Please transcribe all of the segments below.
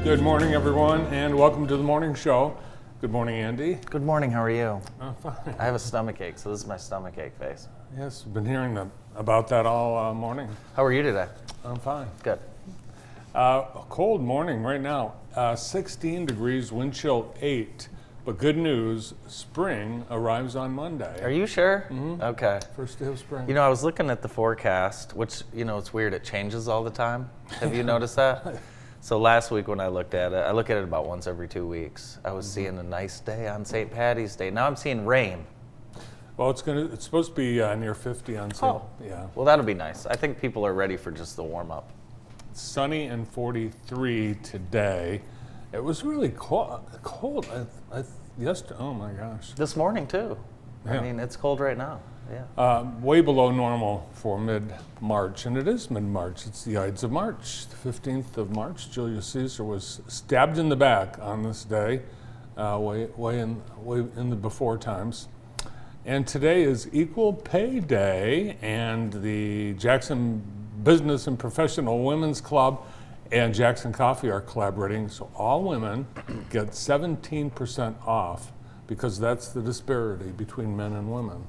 Good morning, everyone, and welcome to the morning show. Good morning, Andy. Good morning, how are you? I'm fine. I have a stomach ache, so this is my stomach ache face. Yes, been hearing about that all morning. How are you today? I'm fine. Good. A cold morning right now. 16 degrees, wind chill 8. But good news, spring arrives on Monday. Are you sure? Mm-hmm. Okay. First day of spring. You know, I was looking at the forecast, which, it's weird, it changes all the time. Have you noticed that? So last week when I look at it about once every 2 weeks. I was seeing a nice day on St. Patty's Day. Now I'm seeing rain. Well, it's supposed to be near 50 on Sunday. Yeah. Well, that'll be nice. I think people are ready for just the warm up. Sunny and 43 today. It was really cold. Yesterday, oh my gosh. This morning too. Yeah. I mean, it's cold right now. Yeah. Way below normal for mid-March, and it is mid-March. It's the Ides of March, the 15th of March. Julius Caesar was stabbed in the back on this day, way in the before times. And today is Equal Pay Day, and the Jackson Business and Professional Women's Club and Jackson Coffee are collaborating, so all women get 17% off because that's the disparity between men and women.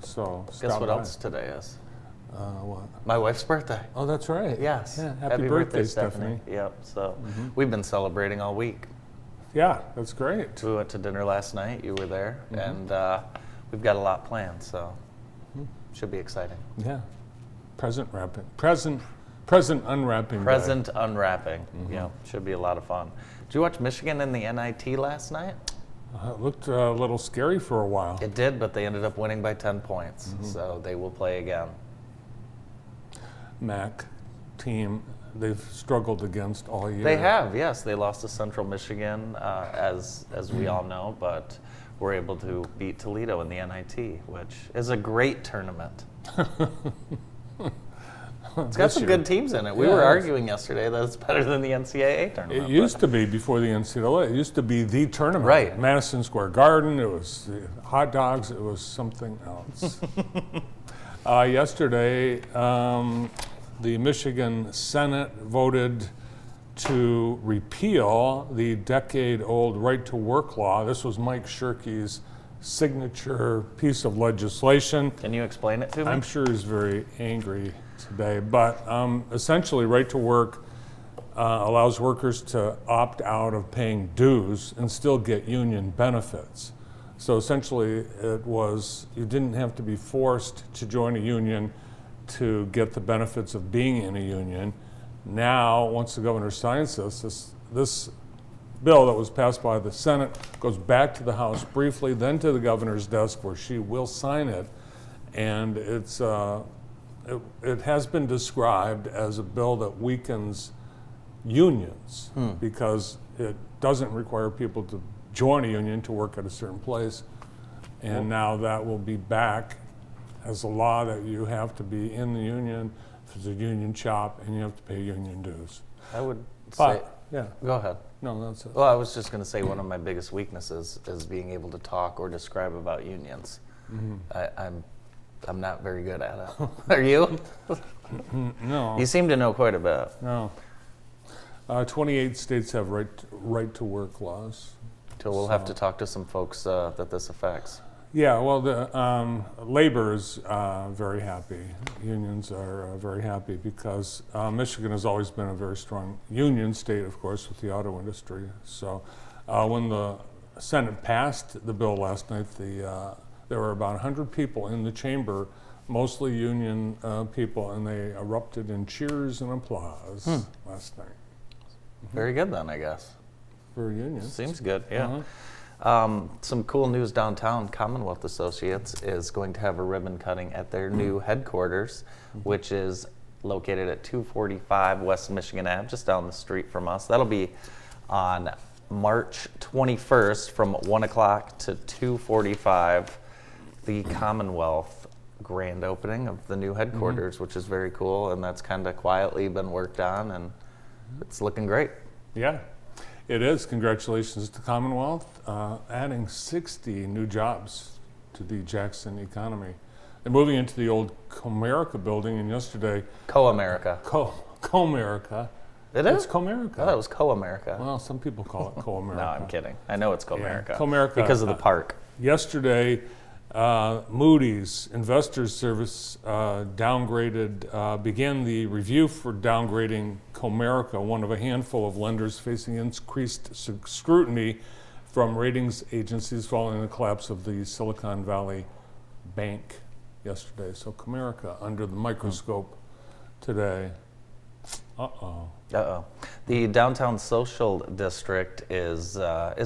So guess what else today is? What? My wife's birthday. Oh, that's right. Yes. Yeah, happy birthday, Stephanie. Yep. So we've been celebrating all week. Yeah, that's great. We went to dinner last night. You were there, and we've got a lot planned. So should be exciting. Yeah. Present unwrapping. Present unwrapping. Yeah, should be a lot of fun. Did you watch Michigan in the NIT last night? It looked a little scary for a while. It did, but they ended up winning by 10 points. So they will play again. MAC team, they've struggled against all year. They have, yes. They lost to Central Michigan, as we all know, but were able to beat Toledo in the NIT, which is a great tournament. It's got some good teams in it. We were arguing yesterday that it's better than the NCAA tournament. It used to be before the NCAA. It used to be the tournament. Right. Madison Square Garden. It was hot dogs. It was something else. Yesterday, the Michigan Senate voted to repeal the decade-old right-to-work law. This was Mike Shirkey's signature piece of legislation. Can you explain it to me? I'm sure he's very angry today, but essentially right to work allows workers to opt out of paying dues and still get union benefits. So essentially it was, you didn't have to be forced to join a union to get the benefits of being in a union. Now, once the governor signs this bill that was passed by the Senate goes back to the House briefly, then to the governor's desk where she will sign it, and it has been described as a bill that weakens unions because it doesn't require people to join a union to work at a certain place. And now that will be back as a law that you have to be in the union if it's a union shop and you have to pay union dues. I would say, yeah. Go ahead. No, that's it. Well, I was just going to say one of my biggest weaknesses is being able to talk or describe about unions. I'm not very good at it. Are you? No. You seem to know quite a bit. No. 28 states have right to work laws. So we'll have to talk to some folks that this affects. Yeah, well, the labor is very happy. Unions are very happy because Michigan has always been a very strong union state, of course, with the auto industry. So when the Senate passed the bill last night, there were about 100 people in the chamber, mostly union people, and they erupted in cheers and applause last night. Very good then, I guess. For unions. Seems good, yeah. Some cool news downtown. Commonwealth Associates is going to have a ribbon cutting at their new headquarters, which is located at 245 West Michigan Ave, just down the street from us. That'll be on March 21st from 1 o'clock to 2:45. The Commonwealth grand opening of the new headquarters, which is very cool, and that's kind of quietly been worked on, and it's looking great. Yeah. It is. Congratulations to Commonwealth, adding 60 new jobs to the Jackson economy. They're moving into the old Comerica building, and yesterday... Co-America. Comerica. It is? It's Comerica. I thought it was Co-America. Well, some people call it Comerica. No, I'm kidding. I know it's Comerica. Comerica, Because of the park. Yesterday, Moody's Investors Service began the review for downgrading Comerica, one of a handful of lenders facing increased scrutiny from ratings agencies following the collapse of the Silicon Valley Bank yesterday. So Comerica under the microscope today. Uh-oh. Uh-oh. The downtown social district is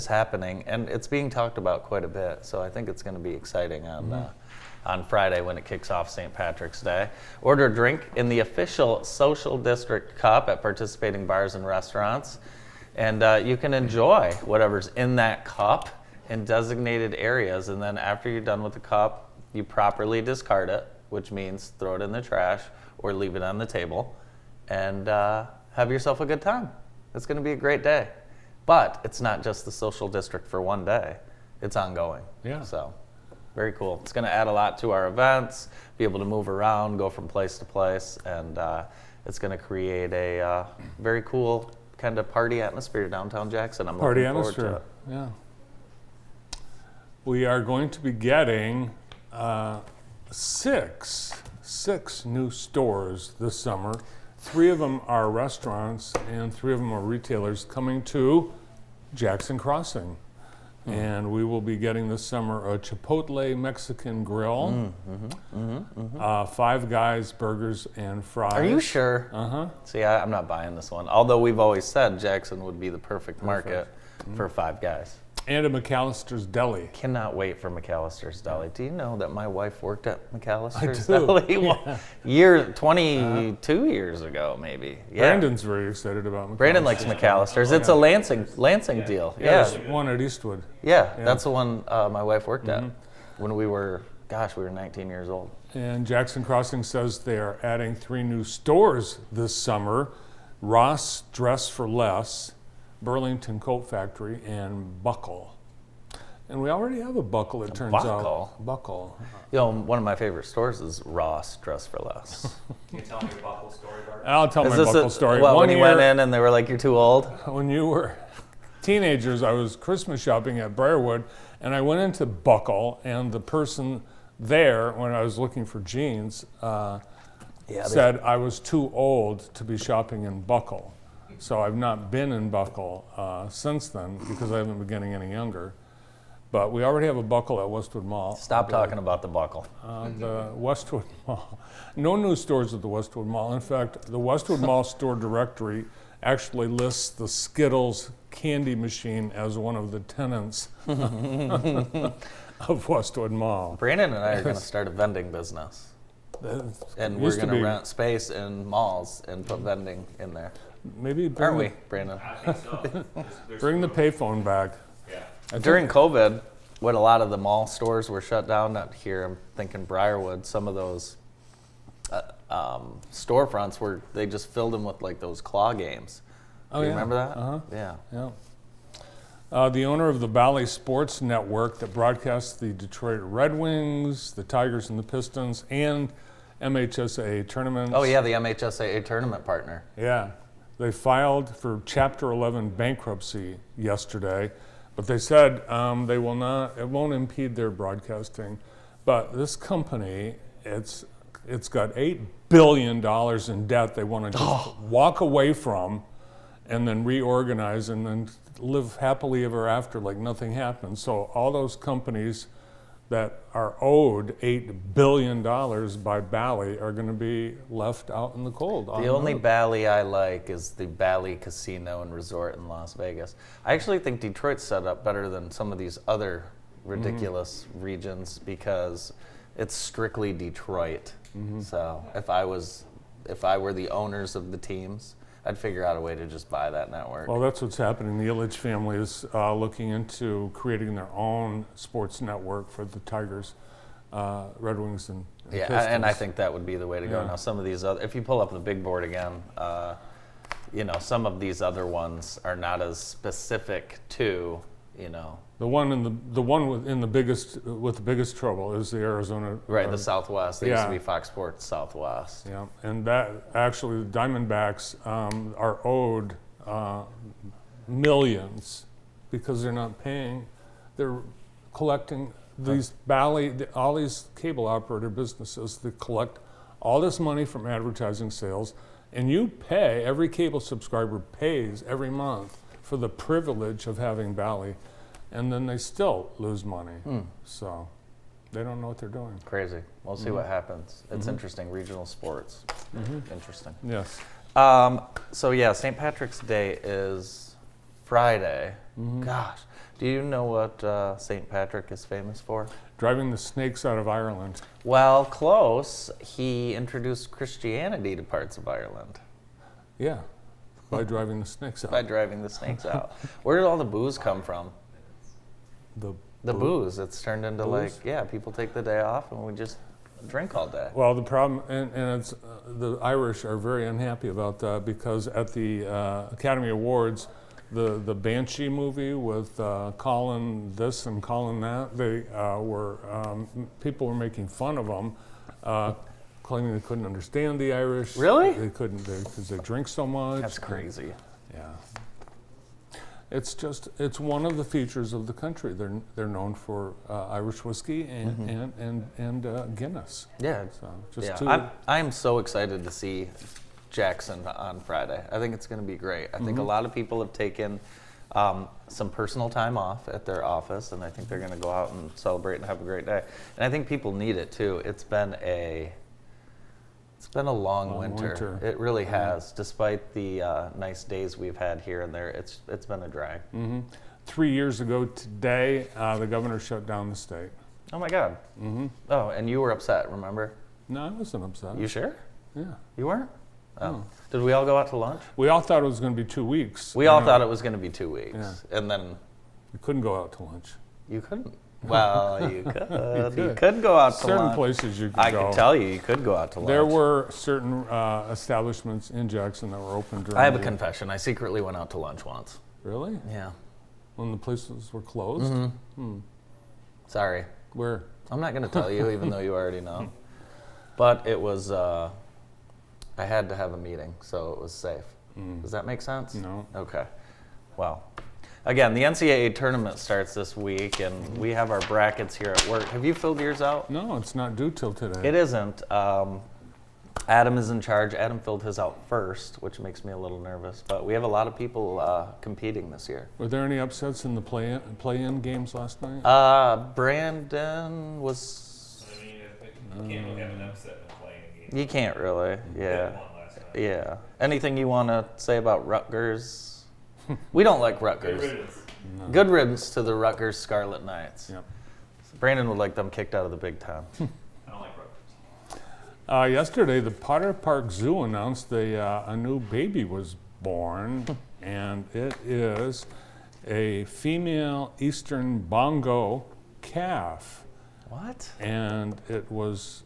happening, and it's being talked about quite a bit. So I think it's going to be exciting on Friday when it kicks off St. Patrick's Day. Order a drink in the official social district cup at participating bars and restaurants, and you can enjoy whatever's in that cup in designated areas. And then after you're done with the cup, you properly discard it, which means throw it in the trash or leave it on the table, and have yourself a good time. It's going to be a great day. But it's not just the social district for one day. It's ongoing. Yeah. So very cool. It's going to add a lot to our events, be able to move around, go from place to place, and it's going to create a very cool kind of party atmosphere downtown Jackson. I'm Party looking forward to atmosphere, it. yeah. We are going to be getting six new stores this summer. 3 of them are restaurants and 3 of them are retailers coming to Jackson Crossing. And we will be getting this summer a Chipotle Mexican grill, Five Guys burgers and fries. Are you sure? Uh-huh. See, I'm not buying this one. Although we've always said Jackson would be the perfect market for Five Guys. And a McAllister's Deli. Cannot wait for McAllister's Deli. Do you know that my wife worked at McAllister's I do. Deli? Well, 22 years ago, maybe. Yeah. Brandon's very excited about McAllister's. Brandon likes McAllister's. It's a Lansing deal. Yeah, Yeah. there's one at Eastwood. Yeah, that's the one my wife worked at when we were 19 years old. And Jackson Crossing says they are adding 3 new stores this summer: Ross Dress for Less, Burlington Coat Factory, and Buckle. And we already have a Buckle, it turns Buckle? out. Buckle. You know, one of my favorite stores is Ross Dress for Less. Can you tell me your Buckle story, Bart? I'll tell my Buckle story. Well, One when he year, went in and they were like, "You're too old." when you were teenagers, I was Christmas shopping at Briarwood, and I went into Buckle, and the person there, when I was looking for jeans, said I was too old to be shopping in Buckle. So I've not been in Buckle since then because I haven't been getting any younger. But we already have a Buckle at Westwood Mall. Stop talking about the Buckle. The Westwood Mall. No new stores at the Westwood Mall. In fact, the Westwood Mall store directory actually lists the Skittles candy machine as one of the tenants of Westwood Mall. Brandon and I are going to start a vending business. And we're Used to going to be. rent space in malls and put vending in there. Maybe Aren't we, Brandon? I think so. There's bring the payphone back. Yeah. During COVID, when a lot of the mall stores were shut down, not here, I'm thinking Briarwood, some of those storefronts they just filled them with like those claw games. Oh, Do you yeah. remember that? Uh-huh. Yeah. Yeah. The owner of the Valley Sports Network that broadcasts the Detroit Red Wings, the Tigers and the Pistons, and MHSAA tournaments. Oh, yeah, the MHSAA tournament partner. Yeah. They filed for Chapter 11 bankruptcy yesterday, but they said it won't impede their broadcasting. But this company, it's got $8 billion in debt they want to just walk away from and then reorganize and then live happily ever after like nothing happened. So all those companies that are owed $8 billion by Bally are going to be left out in the cold. The only Bally I like is the Bally Casino and Resort in Las Vegas. I actually think Detroit's set up better than some of these other ridiculous regions because it's strictly Detroit. So if I were the owners of the teams, I'd figure out a way to just buy that network. Well, that's what's happening. The Ilitch family is looking into creating their own sports network for the Tigers, Red Wings, and yeah, Pistons. and I think that would be the way to go. Yeah. Now, some of these other, if you pull up the big board again, some of these other ones are not as specific to you know. The one in the biggest trouble is the Arizona. Right, the Southwest. They used to yeah. be Fox Sports Southwest. Yeah, and that actually the Diamondbacks are owed millions because they're not paying. They're collecting these all these cable operator businesses that collect all this money from advertising sales, and you pay, every cable subscriber pays every month for the privilege of having Bally, and then they still lose money. So they don't know what they're doing. Crazy. We'll see what happens. It's interesting. Regional sports. Interesting. Yes. So yeah, St. Patrick's Day is Friday. Gosh, do you know what St. Patrick is famous for? Driving the snakes out of Ireland. Well, close. He introduced Christianity to parts of Ireland Yeah, by driving the snakes out. by driving the snakes out. Where did all the booze come from? The booze. It's turned into Booze? people take the day off and we just drink all day. Well, the problem, and it's the Irish are very unhappy about that because at the Academy Awards, the Banshee movie with Colin this and Colin that, they people were making fun of them, claiming they couldn't understand the Irish. Really? They couldn't because they drink so much. That's crazy. Yeah. It's one of the features of the country. They're known for Irish whiskey and Guinness. Yeah. So just Yeah. two. I'm so excited to see Jackson on Friday. I think it's going to be great. I think a lot of people have taken some personal time off at their office, and I think they're going to go out and celebrate and have a great day. And I think people need it too. It's been a long winter. It really has. Despite the nice days we've had here and there, it's been a drag. 3 years ago today, the governor shut down the state. Oh my God. Oh, and you were upset, remember? No, I wasn't upset. You sure? Yeah. You weren't? Oh. Did we all go out to lunch? We all thought it was going to be 2 weeks. We all thought it was going to be 2 weeks. Yeah. And then We couldn't go out to lunch. you couldn't. Well, you could. You could go out to Certain lunch. places you could I go. can tell you could go out to lunch. There were certain establishments in Jackson that were open during I have a the- confession. I secretly went out to lunch once. Really? Yeah. When the places were closed? Sorry. Where? I'm not going to tell you, even though you already know. But it was, I had to have a meeting, so it was safe. Does that make sense? No. Okay. Well, again, the NCAA tournament starts this week, and we have our brackets here at work. Have you filled yours out? No, it's not due till today. It isn't. Adam is in charge. Adam filled his out first, which makes me a little nervous. But we have a lot of people competing this year. Were there any upsets in the play-in games last night? Brandon was. I mean, you can't really have an upset in a playing game. You can't really. They Yeah. won last night. Yeah. Anything you want to say about Rutgers? We don't like Good Rutgers. riddance. Good riddance to the Rutgers Scarlet Knights. Yep. Brandon would like them kicked out of the Big Ten. I don't like Rutgers. Yesterday, the Potter Park Zoo announced a new baby was born, and it is a female Eastern Bongo calf. What? And it was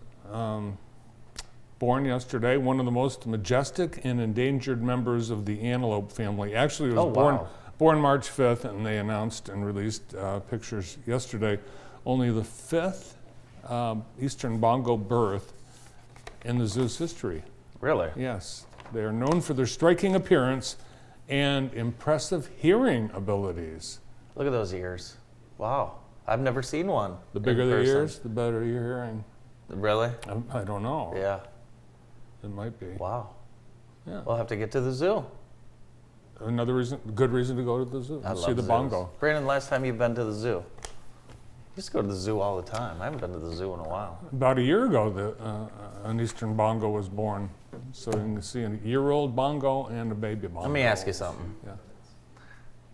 born yesterday, one of the most majestic and endangered members of the antelope family. Actually, it was Oh, wow. born March 5th, and they announced and released pictures yesterday. Only the fifth Eastern Bongo birth in the zoo's history. Really? Yes, they are known for their striking appearance and impressive hearing abilities. Look at those ears. Wow. I've never seen one. The bigger in the person. ears, the better your hearing. Really? I don't know. Yeah. It might be. Wow. Yeah. We'll have to get to the zoo. Another reason, good reason to go to the zoo. I See love the zoos. bongo. Brandon, last time you've been to the zoo? You used to go to the zoo all the time. I haven't been to the zoo in a while. About a year ago, an Eastern bongo was born. So you can see a year-old bongo and a baby bongo. Let me ask you something. Yeah.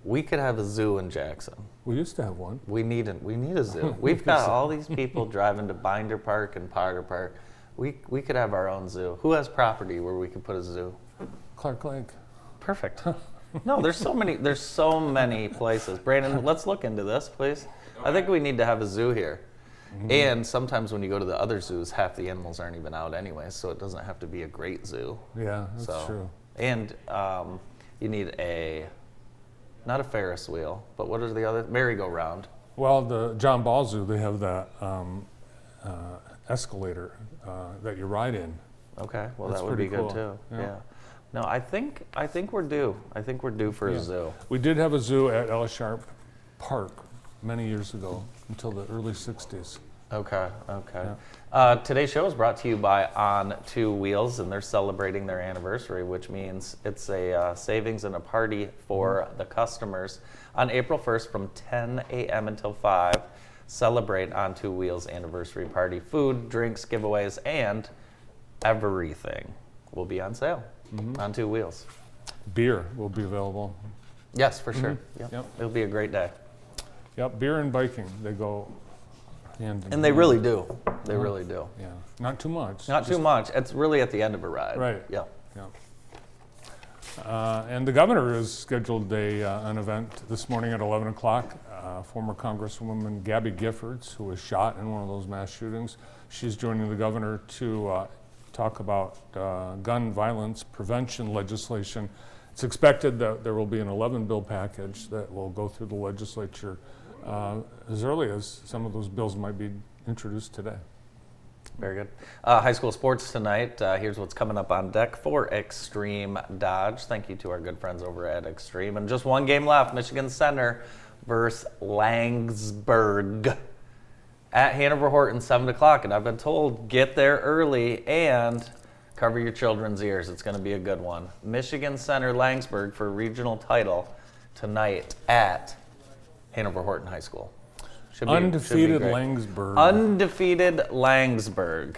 We could have a zoo in Jackson. We used to have one. We need a zoo. We've got all these people driving to Binder Park and Potter Park. We could have our own zoo. Who has property where we could put a zoo? Clark Lake. Perfect. No, there's so many places. Brandon, let's look into this, please. I think we need to have a zoo here. And sometimes when you go to the other zoos, half the animals aren't even out anyway, so it doesn't have to be a great zoo. Yeah, that's So, true. and you need a Not a Ferris wheel, but what are the other? Merry-go-round. Well, the John Ball Zoo, they have that escalator that you ride in. Okay, well That's that would be pretty good cool. too. Yeah. Yeah. No, I think we're due. I think we're due for a Yeah. zoo. We did have a zoo at Ellis Sharp Park many years ago, until the early 60s. Okay. Today's show is brought to you by On Two Wheels, and they're celebrating their anniversary, which means it's a savings and a party for the customers. On April 1st from 10 a.m. until 5, celebrate On Two Wheels anniversary party. Food, drinks, giveaways, and everything will be on sale on Two Wheels. Beer will be available. Yes, for sure. Yep. It'll be a great day. Yep, beer and biking, they go hand in And they hand. really do. They really do. Yeah, not too much. Not too much. It's really at the end of a ride. Right. Yeah. Yeah. And the governor has scheduled an event this morning at 11 o'clock. Former Congresswoman Gabby Giffords, who was shot in one of those mass shootings, she's joining the governor to talk about gun violence prevention legislation. It's expected that there will be an 11-bill package that will go through the legislature as early as some of those bills might be introduced today. Very good. High school sports tonight. Here's what's coming up on deck for Extreme Dodge. Thank you to our good friends over at Extreme. And just one game left, Michigan Center versus Langsberg at Hanover Horton, 7 o'clock. And I've been told, get there early and cover your children's ears. It's going to be a good one. Michigan Center Langsberg for regional title tonight at Hanover Horton High School. Should be Undefeated great. Langsberg. Undefeated Langsberg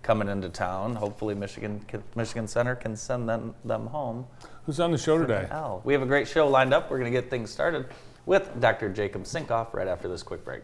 coming into town. Hopefully Michigan Center can send them home. Who's on the show today? We have a great show lined up. We're going to get things started with Dr. Jacob Sinkoff right after this quick break.